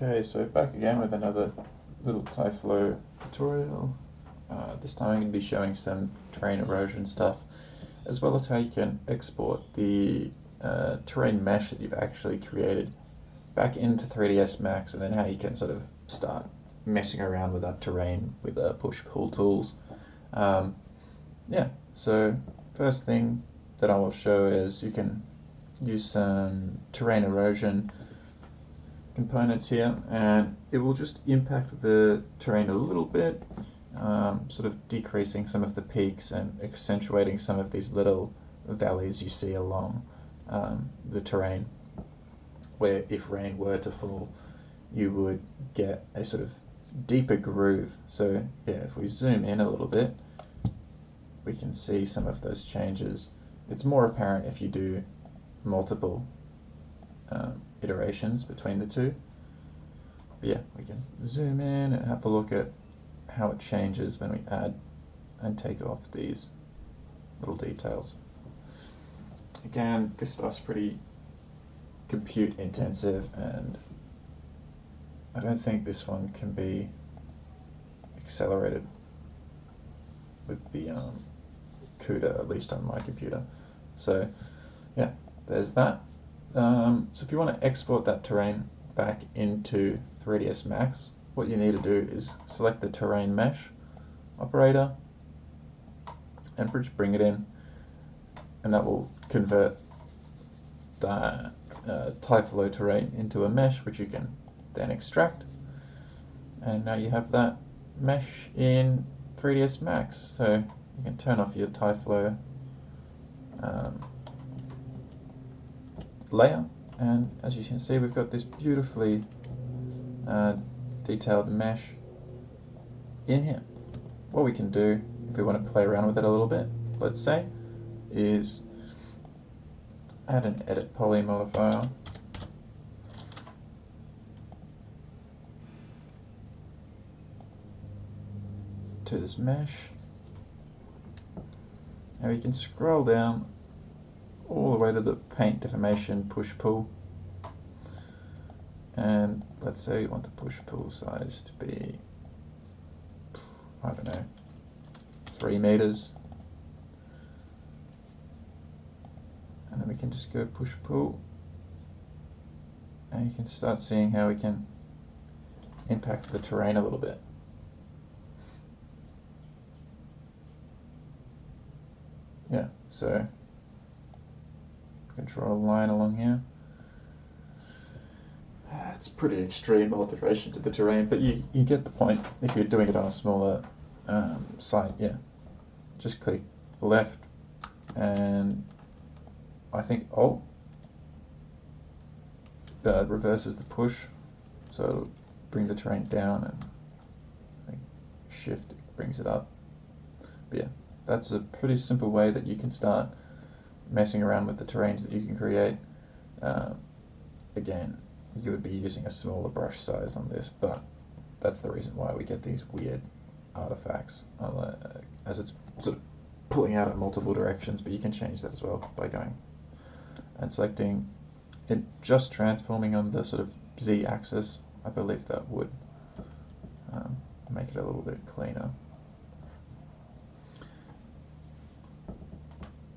Okay, so back again with another little Tyflow tutorial. This time I'm going to be showing some terrain erosion stuff, as well as how you can export the terrain mesh that you've actually created back into 3ds Max, and then how you can sort of start messing around with that terrain with push-pull tools. Yeah, so first thing that I will show is you can use some terrain erosion components here, and it will just impact the terrain a little bit, sort of decreasing some of the peaks and accentuating some of these little valleys you see along the terrain, where if rain were to fall you would get a sort of deeper groove. So yeah, if we zoom in a little bit we can see some of those changes. It's more apparent if you do multiple iterations between the two. But yeah, we can zoom in and have a look at how it changes when we add and take off these little details. Again, this stuff's pretty compute intensive, and I don't think this one can be accelerated with the CUDA, at least on my computer. So yeah, there's that. So if you want to export that terrain back into 3ds Max, what you need to do is select the terrain mesh operator and just bring it in, and that will convert the Tyflow terrain into a mesh, which you can then extract, and now you have that mesh in 3ds Max. So you can turn off your Tyflow layer, and as you can see we've got this beautifully detailed mesh in here. What we can do, if we want to play around with it a little bit, let's say, is add an edit poly modifier to this mesh, and we can scroll down all the way to the paint deformation push-pull, and let's say you want the push-pull size to be, I don't know, 3 meters, and then we can just go push-pull, and you can start seeing how we can impact the terrain a little bit. Yeah, so draw a line along here. It's pretty extreme alteration to the terrain, but you get the point if you're doing it on a smaller site. Yeah, just click left, and I think Alt reverses the push, so it'll bring the terrain down, and I think Shift brings it up. But yeah, that's a pretty simple way that you can start messing around with the terrains that you can create. Again, you would be using a smaller brush size on this, but that's the reason why we get these weird artifacts, as it's sort of pulling out at multiple directions. But you can change that as well by going and selecting it, just transforming on the sort of Z axis. I believe that would make it a little bit cleaner.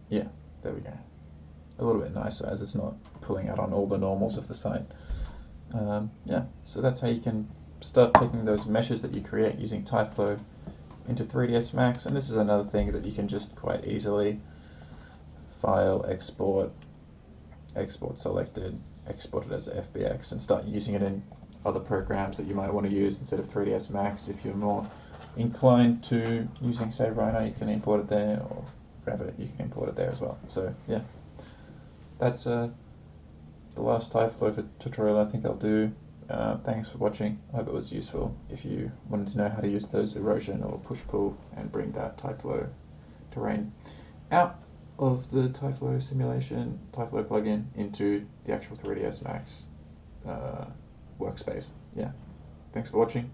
Yeah, there we go. A little bit nicer, as it's not pulling out on all the normals of the site. Yeah, so that's how you can start taking those meshes that you create using Tyflow into 3ds Max. And this is another thing that you can just quite easily file, export selected, export it as FBX, and start using it in other programs that you might want to use instead of 3ds Max. If you're more inclined to using, say, Rhino, you can import it there, or whatever, you can import it there as well. So yeah, that's the last Tyflow tutorial I think I'll do. Thanks for watching. I hope it was useful. If you wanted to know how to use those erosion or push-pull and bring that Tyflow terrain out of the Tyflow simulation, Tyflow plugin, into the actual 3ds Max workspace. Yeah, thanks for watching.